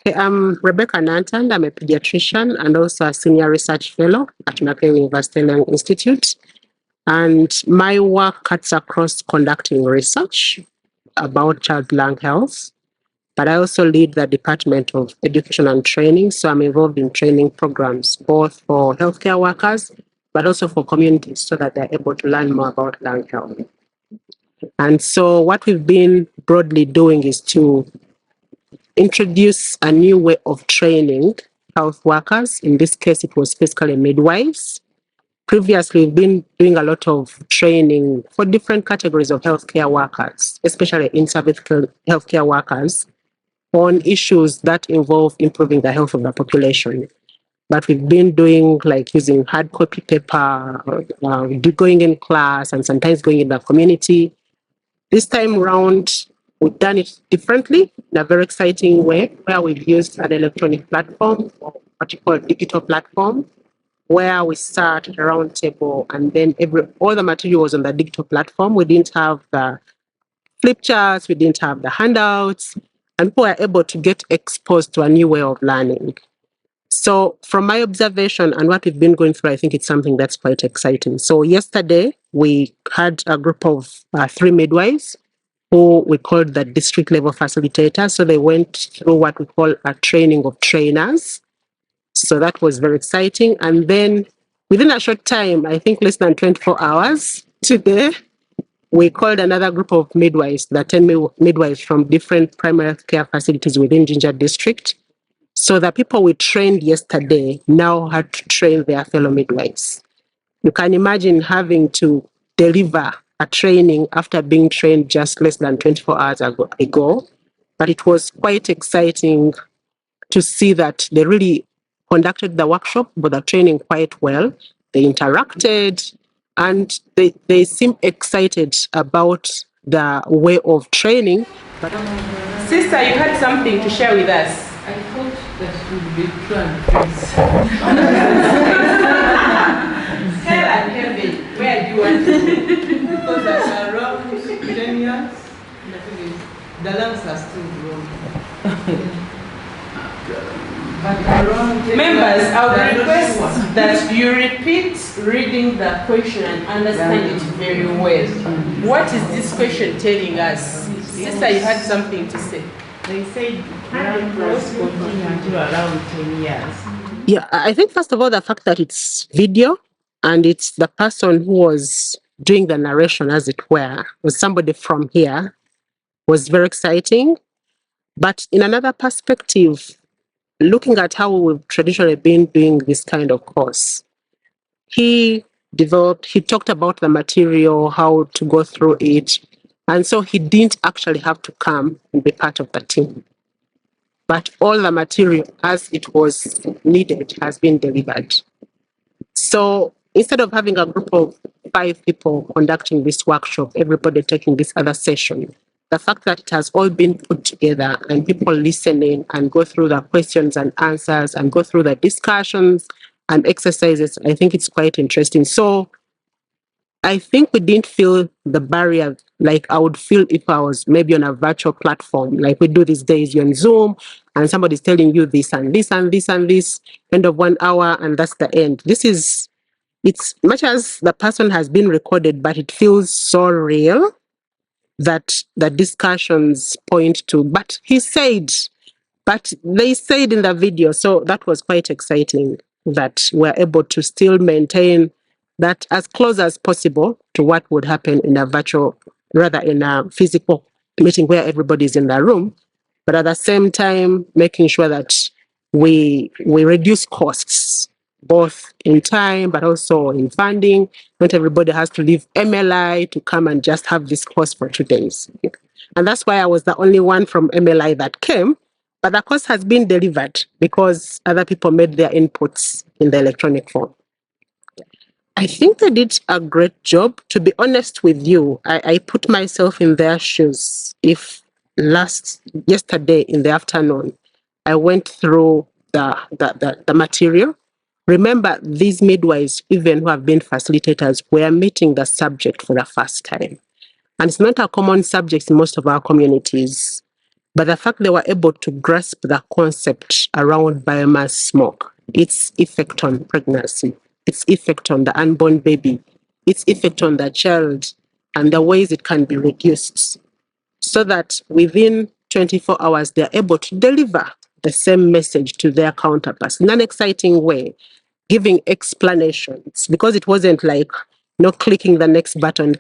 Okay, I'm Rebecca Nantanda. I'm a pediatrician and also a senior research fellow at Macquarie University Lung Institute. And my work cuts across conducting research about child lung health, but I also lead the Department of Education and Training. So I'm involved in training programs, both for healthcare workers, but also for communities so that they're able to learn more about lung health. And so what we've been broadly doing is to introduce a new way of training health workers. In this case, it was basically midwives. Previously, we've been doing a lot of training for different categories of healthcare workers, especially in-service healthcare workers, on issues that involve improving the health of the population. But we've been doing like using hard copy paper, going in class, and sometimes going in the community. This time around, we've done it differently in a very exciting way, where we've used an electronic platform, or what you call a digital platform, where we sat at a round table and then all the material was on the digital platform. We didn't have the flip charts, we didn't have the handouts, and people were able to get exposed to a new way of learning. So from my observation and what we've been going through, I think it's something that's quite exciting. So yesterday, we had a group of 3 midwives who we called the district level facilitators. So they went through what we call a training of trainers. So that was very exciting. And then within a short time, I think less than 24 hours, today, we called another group of midwives, the 10 midwives from different primary care facilities within Jinja district. So the people we trained yesterday now had to train their fellow midwives. You can imagine having to deliver a training after being trained just less than 24 hours ago. But it was quite exciting to see that they really conducted the workshop, but the training quite well. They interacted and they seem excited about the way of training. But Sister, you had something to share with us. I thought that would be true and peace. Hell and heaven, where do you want to go? Because after around 10 years, the lungs are still growing. But around 10 Members, years, I would they are not request sure. that you repeat reading the question and understand it very well. What is this question telling us? Sister, you had something to say. They said growth continue until around 10 years. yeah, I think first of all, the fact that it's video and it's the person who was doing the narration, as it were, was somebody from here, was very exciting. But in another perspective, looking at how we've traditionally been doing this kind of course, he talked about the material, how to go through it. And so he didn't actually have to come and be part of the team. But all the material as it was needed has been delivered. So instead of having a group of 5 people conducting this workshop, everybody taking this other session, the fact that it has all been put together and people listening and go through the questions and answers and go through the discussions and exercises, I think it's quite interesting. So I think we didn't feel the barrier like I would feel if I was maybe on a virtual platform, like we do these days. You're on Zoom and somebody's telling you this and this and this and this, end of 1 hour, and that's the end. It's much as the person has been recorded, but it feels so real that the discussions point to, but they said in the video. So that was quite exciting that we're able to still maintain that as close as possible to what would happen in a virtual, rather in a physical meeting where everybody's in the room, but at the same time making sure that we reduce costs, both in time but also in funding. Not everybody has to leave MLI to come and just have this course for 2 days. And that's why I was the only one from MLI that came, but the course has been delivered because other people made their inputs in the electronic form. I think they did a great job. To be honest with you, I put myself in their shoes. If yesterday in the afternoon, I went through the material. Remember, these midwives, even who have been facilitators, were meeting the subject for the first time. And it's not a common subject in most of our communities. But the fact they were able to grasp the concept around biomass smoke, its effect on pregnancy, its effect on the unborn baby, its effect on the child, and the ways it can be reduced, so that within 24 hours, they're able to deliver the same message to their counterparts in an exciting way, giving explanations, because it wasn't like clicking the next button,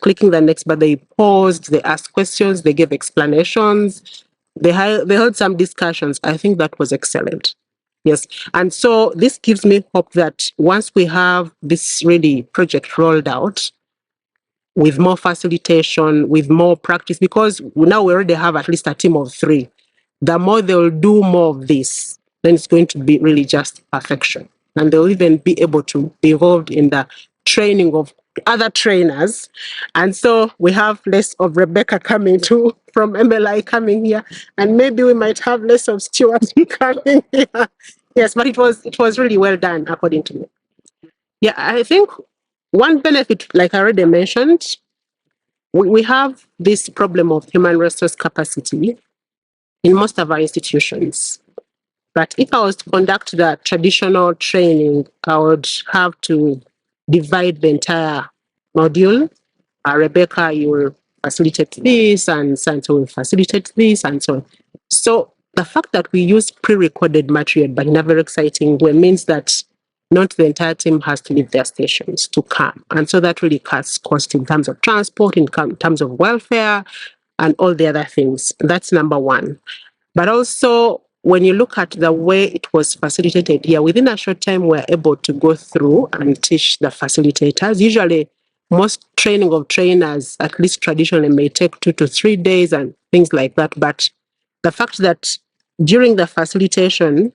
they paused, they asked questions, they gave explanations, they held some discussions. I think that was excellent. Yes. And so this gives me hope that once we have this really project rolled out, with more facilitation, with more practice, because now we already have at least a team of 3. The more they'll do more of this, then it's going to be really just perfection. And they'll even be able to be involved in the training of other trainers. And so we have less of Rebecca coming too, from MLI coming here, and maybe we might have less of Stuart coming here. Yes, but it was really well done, according to me. Yeah, I think one benefit, like I already mentioned, we have this problem of human resource capacity in most of our institutions. But if I was to conduct the traditional training, I would have to divide the entire module. Rebecca, you will facilitate this, and Santo will facilitate this, and so on. So the fact that we use pre-recorded material, but in a very exciting way, means that not the entire team has to leave their stations to come. And so that really cuts cost in terms of transport, in terms of welfare, and all the other things. That's number one. But also, when you look at the way it was facilitated here, within a short time, we're able to go through and teach the facilitators. Usually, most training of trainers, at least traditionally, may take 2 to 3 days and things like that. But the fact that during the facilitation,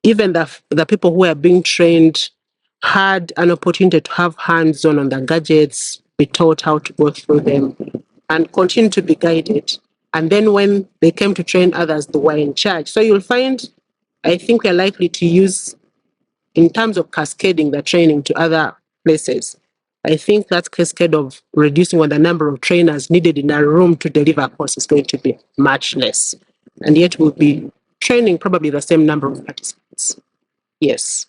even the people who are being trained had an opportunity to have hands-on the gadgets, be taught how to go through them, and continue to be guided. And then when they came to train others, they were in charge. So you'll find, I think we're likely to use, in terms of cascading the training to other places, I think that cascade of reducing the number of trainers needed in a room to deliver a course is going to be much less. And yet we'll be training probably the same number of participants. Yes.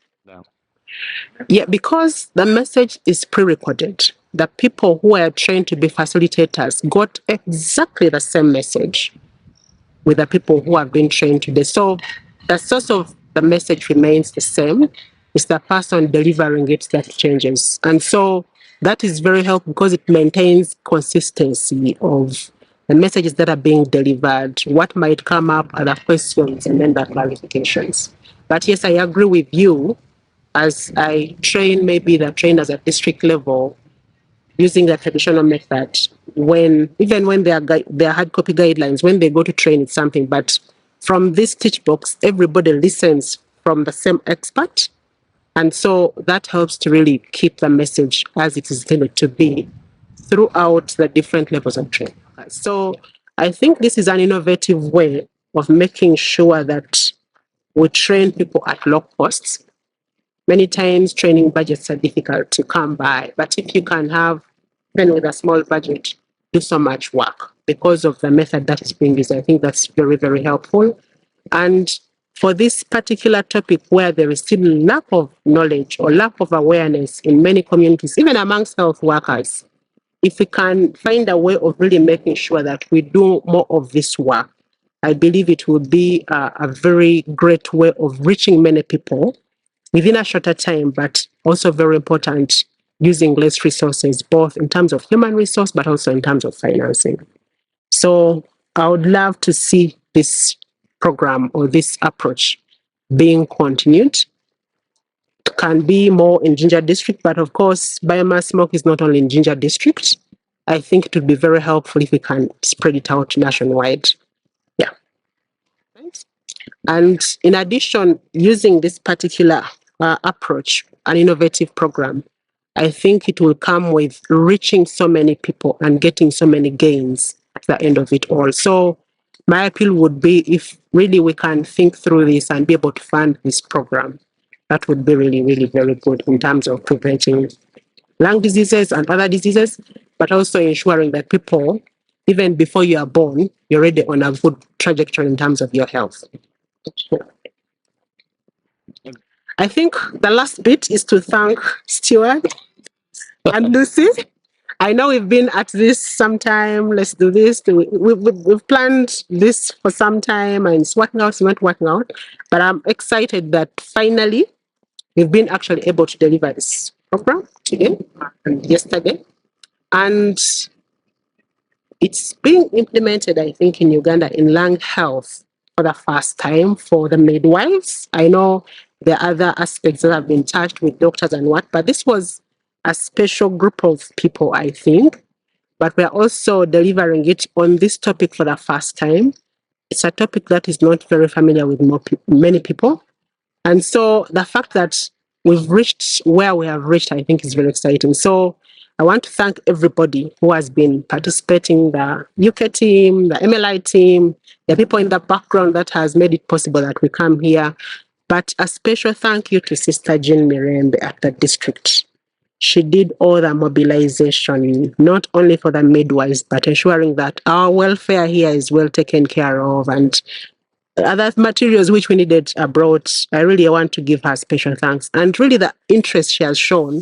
Yeah, because the message is pre-recorded. The people who are trained to be facilitators got exactly the same message with the people who have been trained today. So the source of the message remains the same. It's the person delivering it that changes. And so that is very helpful because it maintains consistency of the messages that are being delivered, what might come up, other questions, and then the clarifications. But yes, I agree with you. As I train maybe the trainers at district level using the traditional method, even when they are hard copy guidelines, when they go to train, it's something. But from this TeachBox, everybody listens from the same expert. And so that helps to really keep the message as it is intended to be throughout the different levels of training. So I think this is an innovative way of making sure that we train people at low costs. Many times training budgets are difficult to come by, but if you can have, even with a small budget, do so much work because of the method that is being used, I think that's very, very helpful. And for this particular topic where there is still lack of knowledge or lack of awareness in many communities, even amongst health workers, if we can find a way of really making sure that we do more of this work, I believe it will be a very great way of reaching many people within a shorter time, but also very important, using less resources, both in terms of human resource, but also in terms of financing. So I would love to see this program or this approach being continued. It can be more in Jinja District, but of course, biomass smoke is not only in Jinja District. I think it would be very helpful if we can spread it out nationwide. Yeah. And in addition, using this particular approach, an innovative program, I think it will come with reaching so many people and getting so many gains at the end of it all. So my appeal would be if really we can think through this and be able to fund this program, that would be really, really very good in terms of preventing lung diseases and other diseases, but also ensuring that people even before you are born, you're already on a good trajectory in terms of your health. I think the last bit is to thank Stuart and Lucy. I know we've been at this some time. Let's do this. We've planned this for some time, and it's working out, it's not working out. But I'm excited that finally we've been actually able to deliver this program today and yesterday. And it's being implemented, I think, in Uganda in lung health for the first time for the midwives. I know there are other aspects that have been touched with doctors and what, but this was a special group of people, I think. But we're also delivering it on this topic for the first time. It's a topic that is not very familiar with many people. And so the fact that we've reached where we have reached, I think is very exciting. So I want to thank everybody who has been participating, the UK team, the MLI team, the people in the background that has made it possible that we come here. But a special thank you to Sister Jean Mirembe at the district. She did all the mobilization, not only for the midwives, but ensuring that our welfare here is well taken care of, and other materials which we needed are brought. I really want to give her special thanks. And really the interest she has shown